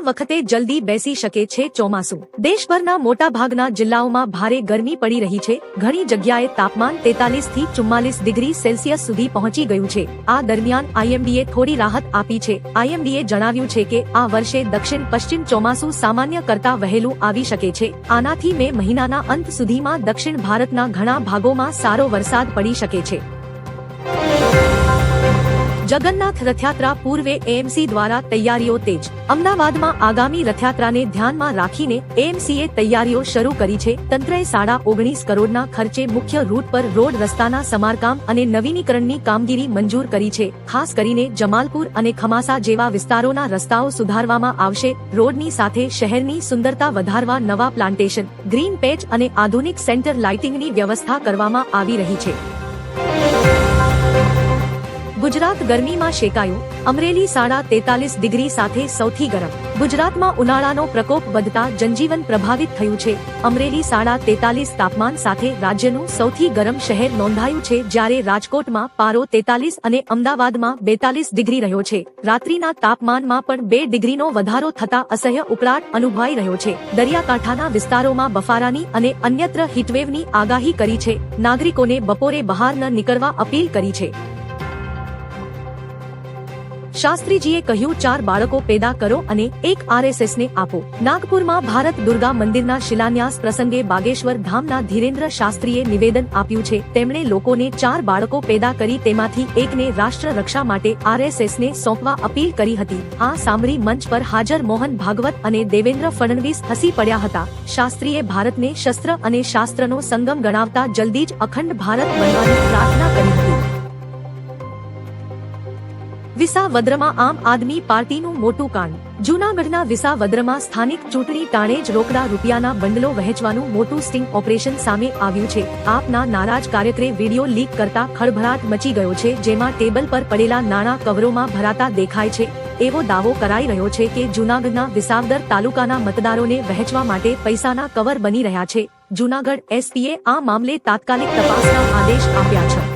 વખતે જલ્દી બેસી શકે છે ચોમાસું। દેશભરના મોટાભાગના જિલ્લાઓમાં ભારે ગરમી પડી રહી છે। ઘણી જગ્યાએ તાપમાન 43 થી 44 ડિગ્રી સેલ્સિયસ સુધી પહોંચી ગયું છે। આ દરમિયાન આઈએમડીએ થોડી રાહત આપી છે। આઈએમડીએ જણાવ્યું છે કે આ વર્ષે દક્ષિણ પશ્ચિમ ચોમાસું સામાન્ય કરતા વહેલું આવી શકે છે। આનાથી મે મહિનાના અંત સુધીમાં દક્ષિણ ભારતના ઘણા ભાગોમાં સારો વરસાદ પડી શકે છે। જગન્નાથ રથયાત્રા પૂર્વે એએમસી દ્વારા તૈયારીઓ તેજ। અમદાવાદમાં આગામી રથયાત્રાને ધ્યાનમાં રાખીને એએમસીએ તૈયારીઓ શરૂ કરી છે। તંત્રએ 19.5 કરોડના ખર્ચે મુખ્ય રૂટ પર રોડ રસ્તાના સમારકામ અને નવીનીકરણની કામગીરી મંજૂર કરી છે। ખાસ કરીને જમાલપુર અને ખમાસા જેવા વિસ્તારોના રસ્તાઓ સુધારવામાં આવશે। રોડની સાથે શહેરની સુંદરતા વધારવા નવા પ્લાન્ટેશન, ગ્રીન પેચ અને આધુનિક સેન્ટર લાઇટિંગની વ્યવસ્થા કરવામાં આવી રહી છે। ગુજરાત ગરમીમાં શેકાયું। અમરેલી 43 ડિગ્રી સાથે સૌથી ગરમ। ગુજરાતમાં ઉનાળાનો પ્રકોપ વધતા જનજીવન પ્રભાવિત થયું છે। અમરેલી 43 તાપમાન સાથે રાજ્યનું સૌથી ગરમ શહેર નોંધાયું છે, જ્યારે રાજકોટમાં પારો 43 અને અમદાવાદમાં 42 ડિગ્રી રહ્યો છે। રાત્રિના તાપમાનમાં પણ 2 ડિગ્રીનો વધારો થતા અસહ્ય ઉકળાટ અનુભવાઈ રહ્યો છે। દરિયાકાંઠાના વિસ્તારોમાં બફારાની અને અન્યત્ર હીટવેવની આગાહી કરી છે। નાગરિકોને બપોરે બહાર ન નીકળવા અપીલ કરી છે। શાસ્ત્રીજીએ કહ્યું, 4 બાળકો પેદા કરો અને એક આરએસએસને આપો। નાગપુરમાં ભારત દુર્ગા મંદિરના શિલાન્યાસ પ્રસંગે બાગેશ્વર ધામના ધીરેન્દ્ર શાસ્ત્રીએ નિવેદન આપ્યું છે। તેમણે લોકોને 4 બાળકો પેદા કરી તેમાંથી એકને રાષ્ટ્ર રક્ષા માટે આરએસએસને સોંપવા અપીલ કરી હતી। આ સાંભળી મંચ પર હાજર મોહન ભાગવત અને દેવેન્દ્ર ફડણવીસ હસી પડ્યા હતા। શાસ્ત્રીએ ભારતને શસ્ત્ર અને શાસ્ત્રનો સંગમ ગણાવતા જલ્દી જ અખંડ ભારત બનવાની પ્રાર્થના કરી હતી। વિસાવદરમાં આમ આદમી પાર્ટીનું મોટું કાંડ। જૂનાગઢના વિસાવદરમાં સ્થાનિક ચૂંટણી ટાણે જ રોકડા રૂપિયાના બંડલો વહેંચવાનું મોટું સ્ટિંગ ઓપરેશન સામે આવ્યું છે। આપના નારાજ કાર્યકરે વિડીયો લીક કરતા ખળભળાટ મચી ગયો છે, જેમાં ટેબલ પર પડેલા નાણાં કવરોમાં ભરાતા દેખાય છે। એવો દાવો કરાઈ રહ્યો છે કે જૂનાગઢના વિસાવદર તાલુકાના મતદારોને વહેંચવા માટે પૈસાના કવર બની રહ્યા છે। જૂનાગઢ એસપીએ આ મામલે તાત્કાલિક તપાસના આદેશ આપ્યા છે।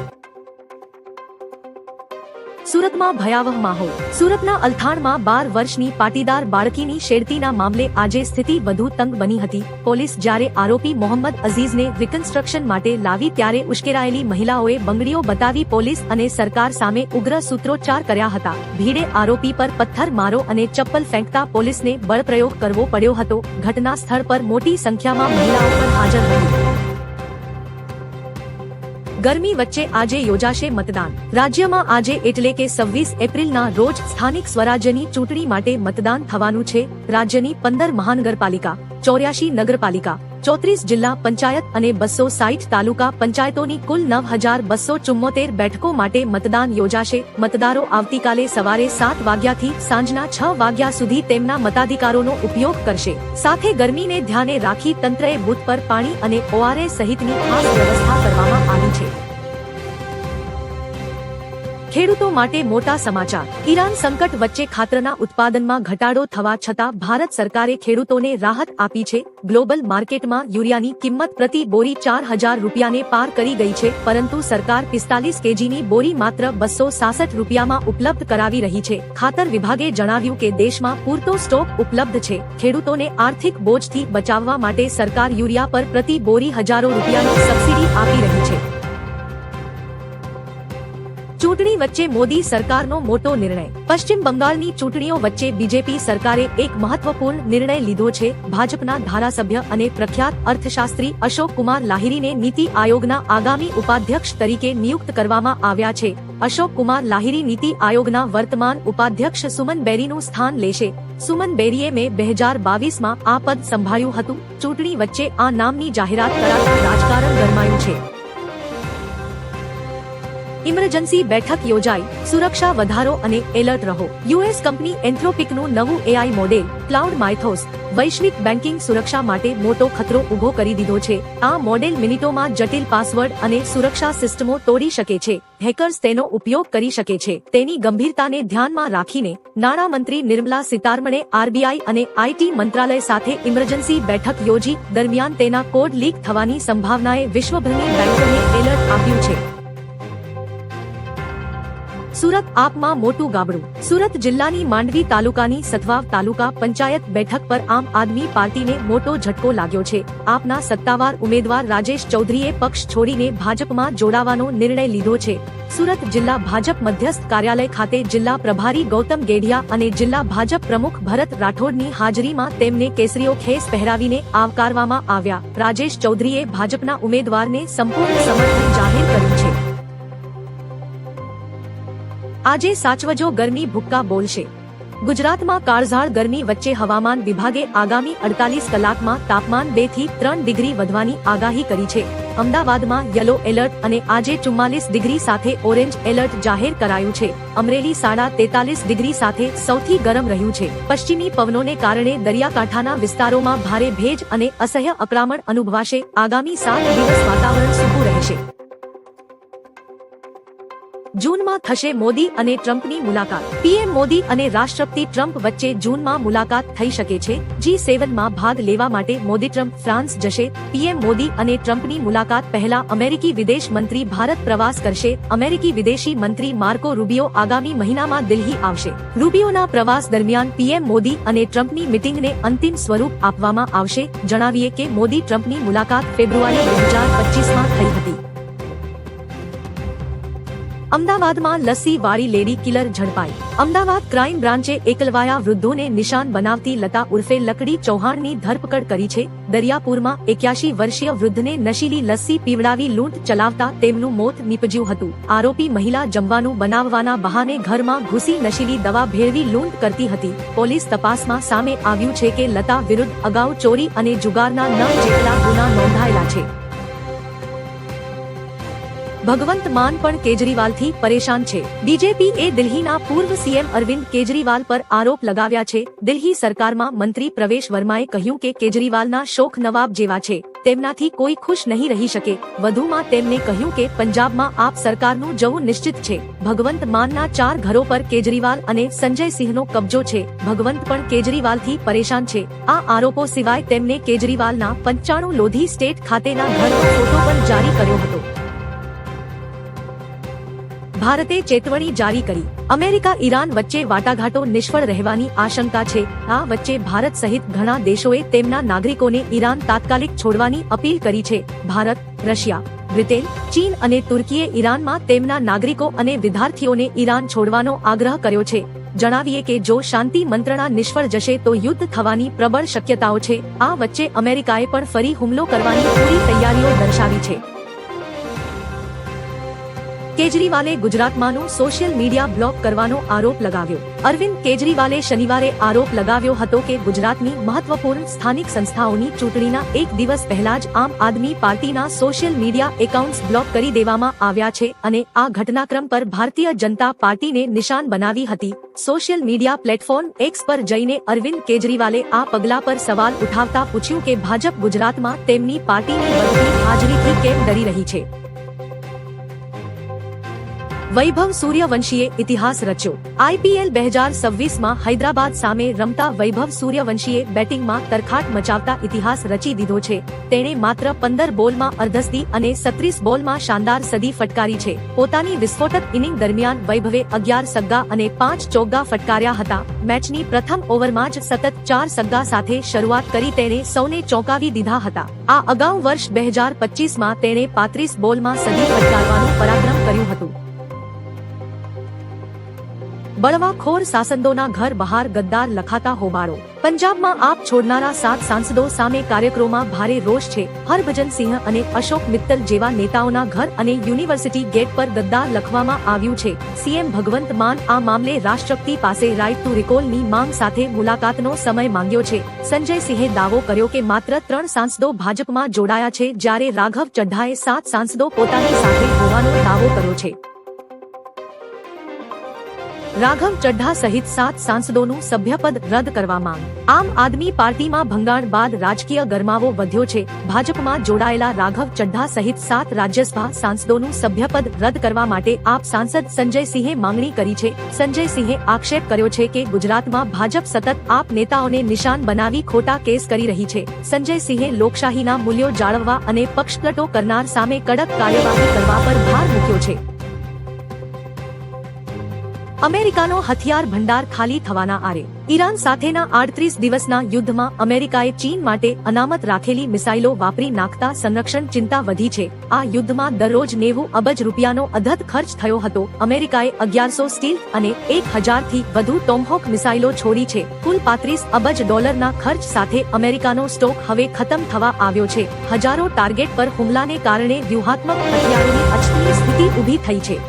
સુરતમાં ભયાવહ માહોલ। સુરતના અલથાણમાં 12 વર્ષની પાટીદાર બાળકીની છેડતીના મામલે આજે સ્થિતિ વધુ તંગ બની હતી। પોલીસ જ્યારે આરોપી મોહમ્મદ અઝીઝને રિકન્સ્ટ્રક્શન માટે લાવી ત્યારે ઉશ્કેરાયેલી મહિલાઓએ બંગડીઓ બતાવી પોલીસ અને સરકાર સામે ઉગ્ર સૂત્રોચ્ચાર કર્યા હતા। ભીડે આરોપી પર પથ્થર મારો અને ચપ્પલ ફેંકતા પોલીસને બળપ્રયોગ કરવો પડ્યો હતો। ઘટના સ્થળ પર મોટી સંખ્યામાં મહિલાઓ પણ હાજર હતી। ગરમી વચ્ચે આજે યોજાશે મતદાન। રાજ્યમાં આજે એટલે કે 26 એપ્રિલના રોજ સ્થાનિક સ્વરાજ્યની ચૂંટણી માટે મતદાન થવાનું છે। રાજ્યની 15 મહાનગરપાલિકા, 84 નગરપાલિકા, 34 જિલ્લા પંચાયત અને 260 તાલુકા પંચાયતોની કુલ 9,274 બેઠકો માટે મતદાન યોજાશે। મતદારો આવતીકાલે સવારે 7 વાગ્યાથી સાંજના 6 વાગ્યા સુધી તેમના મતાધિકારોનો ઉપયોગ કરશે। સાથે ગરમીને ધ્યાને રાખી તંત્રએ બૂથ પર પાણી અને ઓઆરએસ સહિતની ખાસ વ્યવસ્થા કરવામાં આવી છે। ખેડૂતો માટે મોટા સમાચાર। ઈરાન સંકટ વચ્ચે ખાતરના ઉત્પાદનમાં ઘટાડો થવા છતાં ભારત સરકારે ખેડૂતોને રાહત આપી છે। ગ્લોબલ માર્કેટમાં યુરિયાની કિંમત પ્રતિ બોરી 4,000 રૂપિયાને પાર કરી ગઈ છે, પરંતુ સરકાર 45 કેજીની બોરી માત્ર 266 રૂપિયામાં ઉપલબ્ધ કરાવી રહી છે। ખાતર વિભાગે જણાવ્યું કે દેશમાં પૂરતો સ્ટોક ઉપલબ્ધ છે। ખેડૂતોને આર્થિક બોજથી બચાવવા માટે સરકાર યુરિયા પર પ્રતિ બોરી હજારો રૂપિયાની સબસિડી આપી રહી છે। ચૂંટણી વચ્ચે મોદી સરકારનો મોટો નિર્ણય। પશ્ચિમ બંગાળની ચૂંટણીઓ વચ્ચે બીજેપી સરકારે એક મહત્વપૂર્ણ નિર્ણય લીધો છે। ભાજપના ધારાસભ્ય અને પ્રખ્યાત અર્થશાસ્ત્રી અશોક કુમાર લાહિરીને નીતિ આયોગના આગામી ઉપાધ્યક્ષ તરીકે નિયુક્ત કરવામાં આવ્યા છે। અશોક કુમાર લાહિરી નીતિ આયોગના વર્તમાન ઉપાધ્યક્ષ સુમન બેરીનું સ્થાન લેશે। સુમન બેરીએ મે 2022માં આ પદ સંભાળ્યું હતું। ચૂંટણી વચ્ચે આ નામની જાહેરાત કરાતા રાજકારણ ગરમાયું છે। ઇમરજન્સી બેઠક યોજાઈ। સુરક્ષા વધારો અને એલર્ટ રહો। યુએસ કંપની એન્થ્રોપિકનું નવું એઆઈ મોડેલ ક્લાઉડ માઇથોસ વૈશ્વિક બેન્કિંગ સુરક્ષા માટે મોટો ખતરો ઉભો કરી દીધો છે। આ મોડેલ મિનિટોમાં જટિલ પાસવર્ડ અને સુરક્ષા સિસ્ટમો તોડી શકે છે। હેકર્સ તેનો ઉપયોગ કરી શકે છે। તેની ગંભીરતાને ધ્યાનમાં રાખીને નાણામંત્રી નિર્મલા સીતારમણે આરબીઆઈ અને આઈટી મંત્રાલય સાથે ઇમરજન્સી બેઠક યોજી। દરમિયાન તેના કોડ લીક થવાની સંભાવનાએ વિશ્વભરની બેંકોને એલર્ટ આપ્યું છે। સુરત આપમાં મોટું ગાબડું। સુરત જિલ્લાની માંડવી તાલુકાની સતવાવ તાલુકા પંચાયત બેઠક પર આમ આદમી પાર્ટીને મોટો ઝટકો લાગ્યો છે। આપના સત્તાવાર ઉમેદવાર રાજેશ ચૌધરીએ પક્ષ છોડીને ભાજપમાં જોડાવાનો નિર્ણય લીધો છે। સુરત જિલ્લા ભાજપ મધ્યસ્થ કાર્યાલય ખાતે જિલ્લા પ્રભારી ગૌતમ ગેડિયા અને જિલ્લા ભાજપ પ્રમુખ ભરત રાઠોડની હાજરીમાં તેમને કેસરીઓ ખેસ પહેરાવીને આવકારવામાં આવ્યા। રાજેશ ચૌધરીએ ભાજપના ઉમેદવારને સંપૂર્ણ સમર્થન જાહેર કર્યું છે। આજે સાચવજો ગરમી ભૂક્કા બોલશે। ગુજરાતમાં કાળઝાળ ગરમી વચ્ચે હવામાન વિભાગે આગામી 48 કલાકમાં તાપમાન 2 થી 3 ડિગ્રી વધવાની આગાહી કરી છે। અમદાવાદમાં યલો એલર્ટ અને આજે 44 ડિગ્રી સાથે ઓરેન્જ એલર્ટ જાહેર કરાયું છે। અમરેલી 43 ડિગ્રી સાથે સૌથી ગરમ રહ્યું છે। પશ્ચિમી પવનોને કારણે દરિયાકાંઠાના વિસ્તારોમાં ભારે ભેજ અને અસહ્ય અકળામણ અનુભવાશે। આગામી 7 દિવસ વાતાવરણ સૂકું રહેશે। જૂનમાં થશે મોદી અને ટ્રમ્પની મુલાકાત। પીએમ મોદી અને રાષ્ટ્રપતિ ટ્રમ્પ વચ્ચે જૂનમાં મુલાકાત થઈ શકે છે। G7માં ભાગ લેવા માટે મોદી ટ્રમ્પ ફ્રાન્સ જશે। પીએમ મોદી અને ટ્રમ્પની મુલાકાત પહેલા અમેરિકી વિદેશ મંત્રી ભારત પ્રવાસ કરશે। અમેરિકી વિદેશી મંત્રી માર્કો રૂબિયો આગામી મહિનામાં દિલ્હી આવશે। રૂબિયોના પ્રવાસ દરમિયાન પીએમ મોદી અને ટ્રમ્પની મીટિંગને અંતિમ સ્વરૂપ આપવામાં આવશે। જણાવીએ કે મોદી ટ્રમ્પની મુલાકાત ફેબ્રુઆરી 2025માં થઈ હતી। અમદાવાદમાં લસ્સી વાળી લેડી કિલર ઝડપાઈ। અમદાવાદ ક્રાઇમ બ્રાન્ચે એકલવાયા વૃદ્ધોને નિશાન બનાવતી લતા ઉર્ફે લકડી ચૌહાણની ધરપકડ કરી છે। દરિયાપુરમાં 81 વર્ષીય વૃદ્ધને નશીલી લસ્સી પીવડાવી લૂંટ ચલાવતા તેમનું મોત નીપજ્યું હતું। આરોપી મહિલા જમવાનું બનાવવાના બહાને ઘરમાં ઘૂસી નશીલી દવા ભેળવી લૂંટ કરતી હતી। પોલીસ તપાસમાં સામે આવ્યું છે કે લતા વિરુદ્ધ અગાઉ ચોરી અને જુગારના 9 જેટલા ગુના નોંધાયેલા છે। ભગવંત માન પણ કેજરીવાલથી પરેશાન છે। બીજેપીએ દિલ્હીના પૂર્વ સીએમ અરવિંદ કેજરીવાલ પર આરોપ લગાવ્યા છે। દિલ્હી સરકારમાં મંત્રી પ્રવેશ વર્માએ કહ્યું કે કેજરીવાલના શોખ નવાબ જેવા છે, તેમનાથી કોઈ ખુશ નહીં રહી શકે। વધુમાં તેમણે કહ્યું કે પંજાબમાં આપ સરકારનું જવું નિશ્ચિત છે। ભગવંત માનના 4 ઘરો પર કેજરીવાલ અને સંજય સિંહનો કબજો છે। ભગવંત પણ કેજરીવાલથી પરેશાન છે। આ આરોપો સિવાય તેમણે કેજરીવાલના 95 લોધી સ્ટેટ ખાતેના ઘરનો ફોટો પણ જારી કર્યો હતો। ભારતે ચેતવણી જારી કરી। અમેરિકા ઈરાન વચ્ચે વાટાઘાટો નિષ્ફળ રહેવાની આશંકા છે। આ વચ્ચે ભારત સહિત ઘણા દેશોએ તેમના નાગરિકોને ઈરાન તાત્કાલિક છોડવાની અપીલ કરી છે। ભારત, રશિયા, બ્રિટેન, ચીન અને તુર્કીએ ઈરાનમાં તેમના નાગરિકો અને વિદ્યાર્થીઓને ઈરાન છોડવાનો આગ્રહ કર્યો છે। જણાવીએ કે જો શાંતિ મંત્રણા નિષ્ફળ જશે તો યુદ્ધ થવાની પ્રબળ શક્યતાઓ છે। આ વચ્ચે અમેરિકાએ પણ ફરી હુમલો કરવાની પૂરી તૈયારીઓ દર્શાવી છે। કેજરીવાલે ગુજરાતમાંનું સોશિયલ મીડિયા બ્લોક કરવાનો આરોપ લગાવ્યો। અરવિંદ કેજરીવાલે શનિવારે આરોપ લગાવ્યો હતો કે ગુજરાતની મહત્વપૂર્ણ સ્થાનિક સંસ્થાઓની ચૂંટણીના એક દિવસ પહેલા જ આમ આદમી પાર્ટીના સોશિયલ મીડિયા એકાઉન્ટ્સ બ્લોક કરી દેવામાં આવ્યા છે અને આ ઘટનાક્રમ પર ભારતીય જનતા પાર્ટીને નિશાન બનાવી હતી। સોશિયલ મીડિયા પ્લેટફોર્મ એક્સ પર જઈને અરવિંદ કેજરીવાલે આ પગલા પર સવાલ ઉઠાવતા પૂછ્યું કે ભાજપ ગુજરાતમાં તેમની પાર્ટીની વધતી હાજરીથી કેમ ડરી રહી છે। વૈભવ સૂર્યવંશીએ ઇતિહાસ રચ્યો। આઈપીએલ 2026માં હૈદરાબાદ સામે રમતા વૈભવ સૂર્યવંશીએ બેટિંગમાં તરખાટ મચાવતા ઇતિહાસ રચી દીધો છે। તેણે માત્ર 15 બોલમાં અર્ધસદી અને 36 બોલમાં શાનદાર સદી ફટકારી છે। પોતાની વિસ્ફોટક ઇનિંગ દરમિયાન વૈભવે 11 સગ્ગા અને 5 ચોગ્ગા ફટકાર્યા હતા। મેચની પ્રથમ ઓવરમાં જ સતત 4 સગ્ગા સાથે શરૂઆત કરી તેણે સૌને ચોંકાવી દીધા હતા। આ અગાઉ વર્ષ 2025માં તેણે 35 બોલમાં સદી ફટકારવાનું પરાક્રમ કર્યું હતું। બળવાખોર સાંસદોના ઘર બહાર ગદ્દાર લખાતા હોબાળો। પંજાબમાં આપ છોડનારા 7 સાંસદો સામે કાર્યકરોમાં ભારે રોષ છે। હરભજન સિંહ અને અશોક મિત્તલ જેવા નેતાઓના ઘર અને યુનિવર્સિટી ગેટ પર ગદ્દાર લખવામાં આવ્યું છે। સીએમ ભગવંત માન આ મામલે રાષ્ટ્રપતિ પાસે રાઇટ ટુ રિકોલની માંગ સાથે મુલાકાતનો સમય માંગ્યો છે। સંજય સિંહે દાવો કર્યો કે માત્ર 3 સાંસદો ભાજપમાં જોડાયા છે, જ્યારે રાઘવ ચડ્ઢાએ 7 સાંસદો પોતાની સાથે હોવાનો દાવો કર્યો છે। રાઘવ ચડ્ઢા સહિત 7 સાંસદોનું સભ્યપદ રદ કરવા માંગ। આમ આદમી પાર્ટીમાં ભંગાણ બાદ રાજકીય ગરમાવો વધ્યો છે। ભાજપમાં જોડાયેલા રાઘવ ચડ્ઢા સહિત 7 રાજ્યસભા સાંસદોનું સભ્યપદ રદ કરવા માટે આપ સાંસદ સંજય સિંહે માંગણી કરી છે। સંજય સિંહે આક્ષેપ કર્યો છે કે ગુજરાતમાં ભાજપ સતત આપ નેતાઓને નિશાન બનાવી ખોટા કેસ કરી રહી છે। સંજય સિંહે લોકશાહીના મૂલ્યો જાળવવા અને પક્ષપલટો કરનાર સામે કડક કાર્યવાહી કરવા પર ભાર મૂક્યો છે। અમેરિકાનો હથિયાર ભંડાર ખાલી થવાના આરે। ઈરાન સાથેના 38 દિવસના યુદ્ધમાં અમેરિકાએ ચીન માટે અનામત રાખેલી મિસાઇલો વાપરી નાખતા સંરક્ષણ ચિંતા વધી છે। આ યુદ્ધમાં દરરોજ 90 અબજ રૂપિયાનો અધધ ખર્ચ થયો હતો। અમેરિકાએ 1100 સ્ટીલ અને 1000 થી વધુ ટોમહોક મિસાઇલો છોડી છે। કુલ $35 અબજ ના ખર્ચ સાથે અમેરિકાનો સ્ટોક હવે ખતમ થવા આવ્યો છે। હજારો ટાર્ગેટ પર હુમલાને કારણે વ્યૂહાત્મક હથિયારોની અછતની સ્થિતિ ઊભી થઈ છે।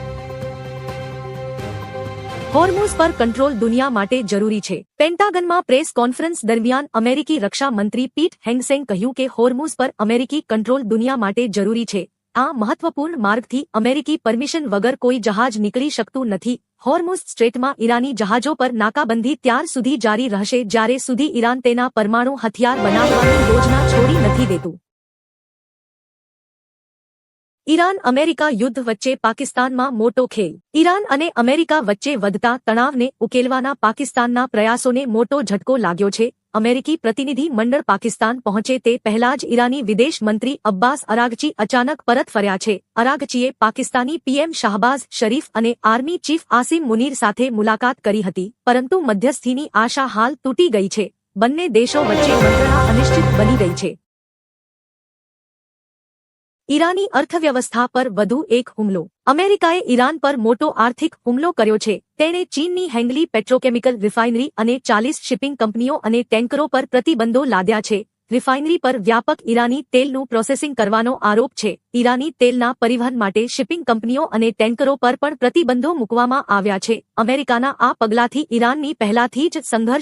હોર્મુઝ પર કંટ્રોલ દુનિયા માટે જરૂરી છે। પેન્ટાગનમાં પ્રેસ કોન્ફરન્સ દરમિયાન અમેરિકી રક્ષા મંત્રી પીટ હેંગસેંગે કહ્યું કે હોર્મુઝ પર અમેરિકી કંટ્રોલ દુનિયા માટે જરૂરી છે। આ મહત્વપૂર્ણ માર્ગથી અમેરિકી પરમિશન વગર કોઈ જહાજ નીકળી શકતું નથી। હોર્મુઝ સ્ટ્રેટમાં ઈરાની જહાજો પર નાકાબંધી ત્યાર સુધી જારી રહેશે જ્યારે સુધી ઈરાન તેના પરમાણુ હથિયાર બનાવવાની યોજના છોડી નથી દેતું। ઈરાન અમેરિકા યુદ્ધ વચ્ચે પાકિસ્તાનમાં મોટો ખેલ। ઈરાન અને અમેરિકા વચ્ચે વધતા તણાવને ઉકેલવાના પાકિસ્તાનના પ્રયાસોને મોટો ઝટકો લાગ્યો છે। અમેરિકી પ્રતિનિધિ મંડળ પાકિસ્તાન પહોંચે તે પહેલા જ ઈરાની વિદેશ મંત્રી અબ્બાસ અરાગચી અચાનક પરત ફર્યા છે। અરાગચીએ પાકિસ્તાની પીએમ શાહબાઝ શરીફ અને આર્મી ચીફ આસિમ મુનીર સાથે મુલાકાત કરી હતી, પરંતુ મધ્યસ્થીની આશા હાલ તૂટી ગઈ છે। બંને દેશો વચ્ચે મંત્રણા અનિશ્ચિત બની ગઈ છે। ઈરાની અર્થવ્યવસ્થા પર વધુ એક હુમલો। અમેરિકાએ ઈરાન પર મોટો આર્થિક હુમલો કર્યો છે। તેણે ચીનની હેંગલી પેટ્રોકેમિકલ રિફાઇનરી અને 40 શિપિંગ કંપનીઓ અને ટેન્કરો પર પ્રતિબંધો લાદ્યા છે। રિફાઇનરી પર વ્યાપક ઈરાની તેલનું પ્રોસેસિંગ કરવાનો આરોપ છે। ઈરાની તેલના પરિવહન માટે શિપિંગ કંપનીઓ અને ટેન્કરો પર પણ પ્રતિબંધો મૂકવામાં આવ્યા છે। અમેરિકાના આ પગલાથી ઈરાનની પહેલાથી જ સંઘર્ષ